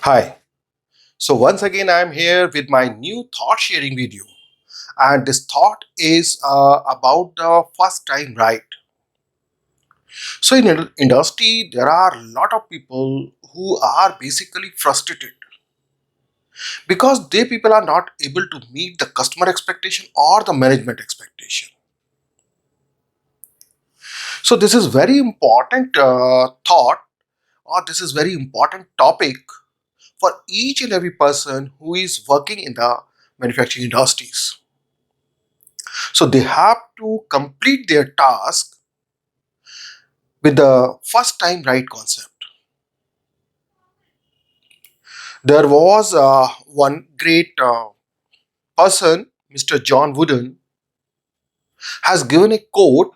Hi. So once again, I am here with my new thought sharing video, and this thought is about the first time right. So in industry, there are a lot of people who are basically frustrated because they people are not able to meet the customer expectation or the management expectation. So this is very important thought, or this is very important topic for each and every person who is working in the manufacturing industries. So they have to complete their task with the first time right concept. There was one great person, Mr. John Wooden, has given a quote,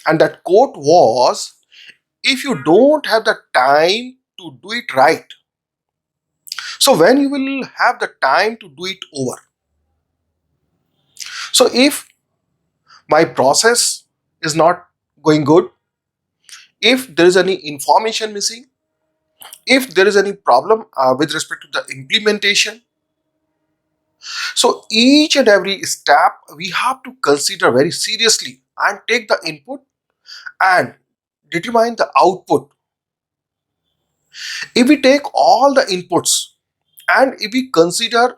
and that quote was, if you don't have the time to do it right, so when you will have the time to do it over? So if my process is not going good, if there is any information missing, if there is any problem with respect to the implementation, so each and every step we have to consider very seriously and take the input and determine the output. If we take all the inputs and if we consider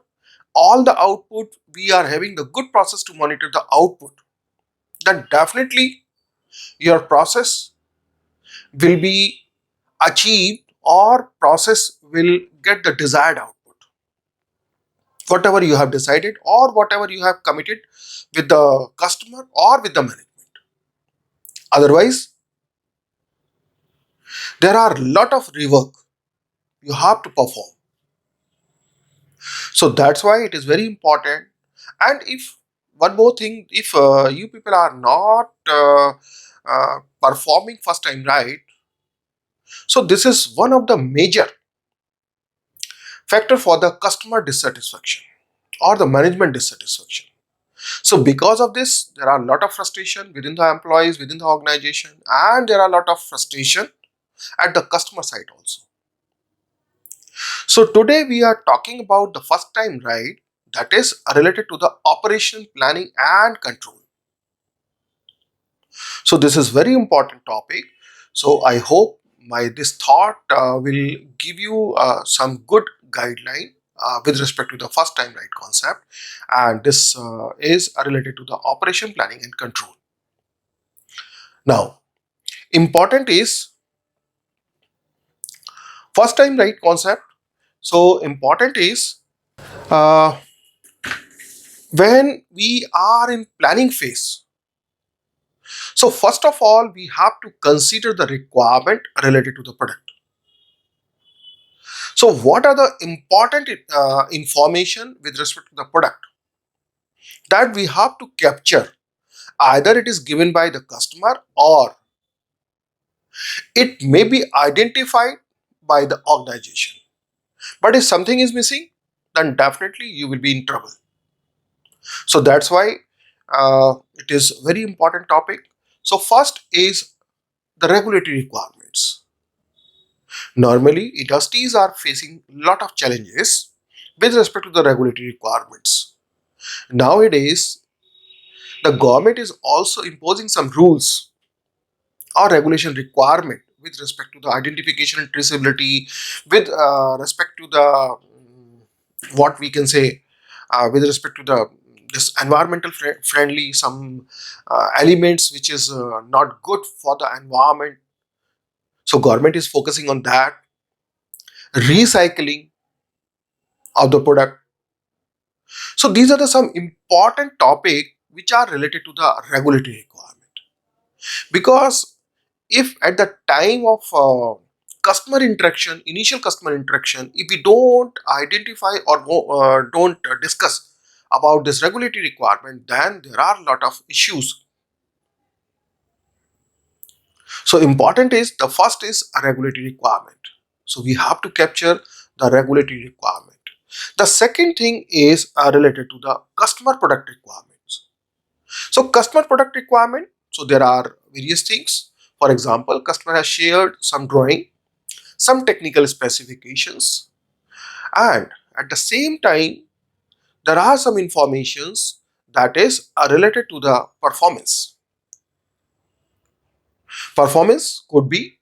all the output, we are having the good process to monitor the output, then definitely your process will be achieved or process will get the desired output. Whatever you have decided or whatever you have committed with the customer or with the management. Otherwise, there are a lot of rework you have to perform. So that's why it is very important. And if one more thing, if you people are not performing first time right, so this is one of the major factor for the customer dissatisfaction or the management dissatisfaction. So because of this, there are a lot of frustration within the employees, within the organization, and there are a lot of frustration at the customer side also. So today we are talking about the first time right, that is related to the operation planning and control. So this is very important topic. So I hope my this thought will give you some good guideline with respect to the first time right concept, and this is related to the operation planning and control. Now, important is first time right concept. So important is uh, when we are in planning phase. So first of all, we have to consider the requirement related to the product. So what are the important information with respect to the product that we have to capture? Either it is given by the customer or it may be identified by the organization. But if something is missing, then definitely you will be in trouble. So that's why it is very important topic. So first is the regulatory requirements. Normally, industries are facing a lot of challenges with respect to the regulatory requirements. Nowadays, the government is also imposing some rules or regulation requirement with respect to the identification and traceability, with respect to the what we can say with respect to the this environmental friendly some elements which is not good for the environment. So government is focusing on that, recycling of the product. So these are the some important topic which are related to the regulatory requirement. Because if at the time of customer interaction, initial customer interaction, if we don't identify or don't discuss about this regulatory requirement, then there are a lot of issues. So important is the first is a regulatory requirement. So we have to capture the regulatory requirement. The second thing is related to the customer product requirements. So customer product requirement, so there are various things. For example, customer has shared some drawing, some technical specifications, and at the same time there are some informations that is related to the performance. Performance could be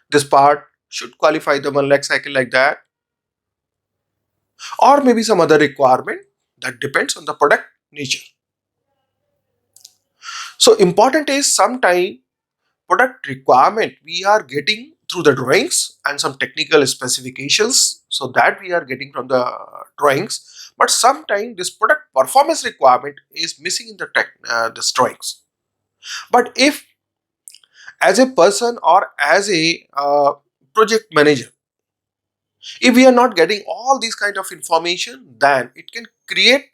this part should qualify the 1 lakh cycle like that, or maybe some other requirement that depends on the product nature. So important is sometime product requirement we are getting through the drawings and some technical specifications, so that we are getting from the drawings, but sometimes this product performance requirement is missing in the this drawings. But if as a person or as a project manager, if we are not getting all these kind of information, then it can create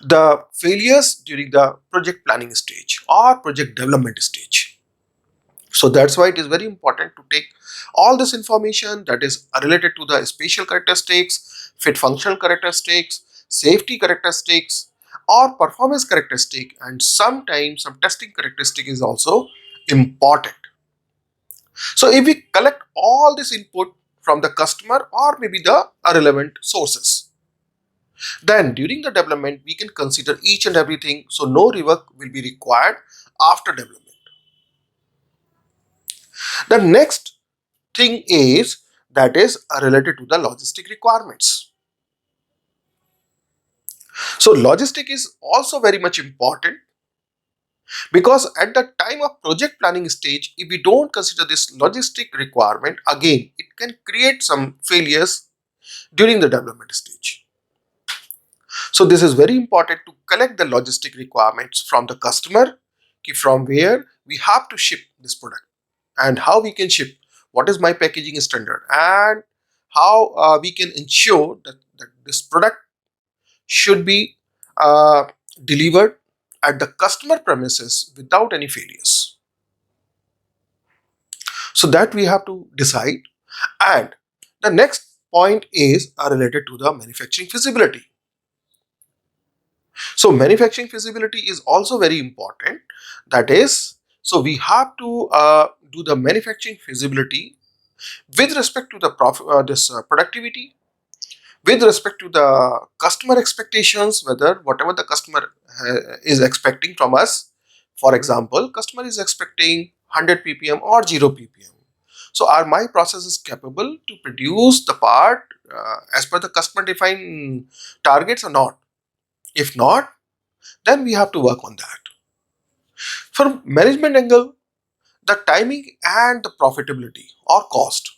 the failures during the project planning stage or project development stage. So that's why it is very important to take all this information that is related to the spatial characteristics, fit functional characteristics, safety characteristics, or performance characteristic, and sometimes some testing characteristic is also important. So if we collect all this input from the customer or maybe the relevant sources, then during the development we can consider each and everything, so no rework will be required after development. The next thing is that is related to the logistic requirements. So logistic is also very much important, because at the time of project planning stage, if we don't consider this logistic requirement, again it can create some failures during the development stage. So this is very important to collect the logistic requirements from the customer, from where we have to ship this product and how we can ship, what is my packaging standard, and how we can ensure that this product should be uh, delivered at the customer premises without any failures. So that we have to decide. And the next point is related to the manufacturing feasibility. So manufacturing feasibility is also very important. That is, so we have to do the manufacturing feasibility with respect to the productivity, with respect to the customer expectations, whether whatever the customer is expecting from us. For example, customer is expecting 100 ppm or 0 ppm. So are my processes capable to produce the part as per the customer defined targets or not? If not, then we have to work on that. From management angle, the timing and the profitability or cost,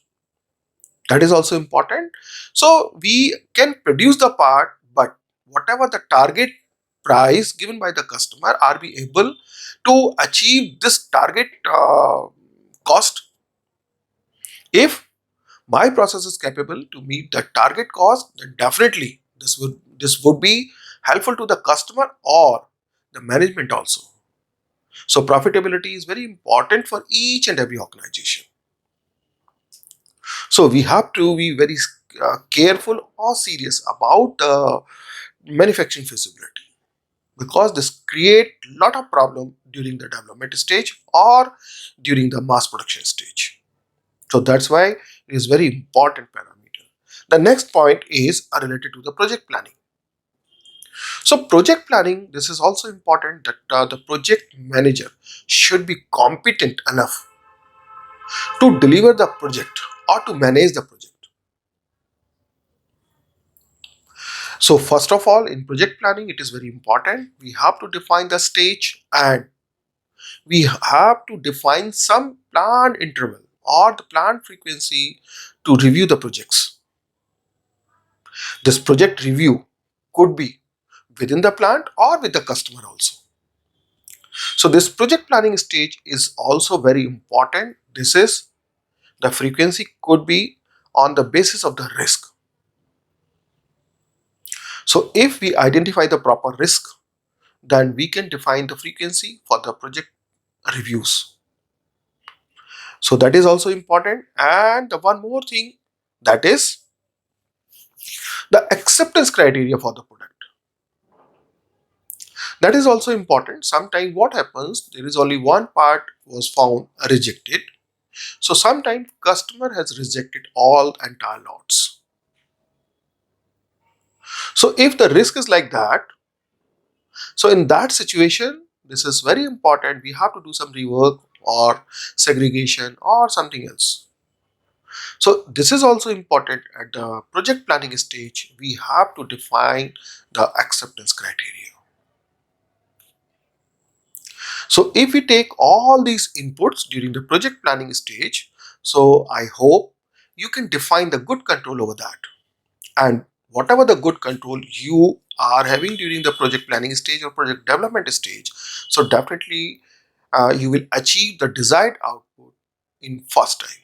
that is also important. So we can produce the part, but whatever the target price given by the customer, are we able to achieve this target cost? If my process is capable to meet the target cost, then definitely this would be helpful to the customer or the management also. So profitability is very important for each and every organization. So we have to be very careful or serious about manufacturing feasibility, because this create lot of problem during the development stage or during the mass production stage. So that's why it is very important parameter. The next point is related to the project planning. So project planning, this is also important, that the project manager should be competent enough to deliver the project or to manage the project. So first of all, in project planning, it is very important. We have to define the stage, and we have to define some planned interval or the planned frequency to review the projects. This project review could be within the plant or with the customer also. So this project planning stage is also very important. This is the frequency could be on the basis of the risk. So if we identify the proper risk, then we can define the frequency for the project reviews. So that is also important. And the one more thing, that is the acceptance criteria for the product. That is also important. Sometimes what happens, there is only one part was found rejected, So sometimes customer has rejected all entire lots. So if the risk is like that, so in that situation, this is very important. We have to do some rework or segregation or something else. So this is also important at the project planning stage. We have to define the acceptance criteria. So if we take all these inputs during the project planning stage, so I hope you can define the good control over that. And whatever the good control you are having during the project planning stage or project development stage, so definitely you will achieve the desired output in first time.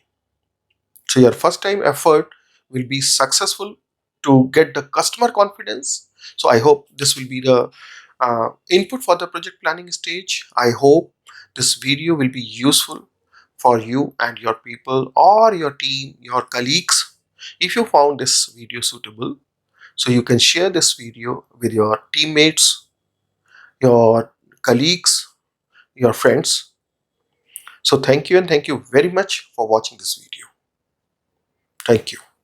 So your first time effort will be successful to get the customer confidence. So I hope this will be the input for the project planning stage. I hope this video will be useful for you and your people or your team, your colleagues. If you found this video suitable, so you can share this video with your teammates, your colleagues, your friends. So thank you and thank you very much for watching this video. Thank you.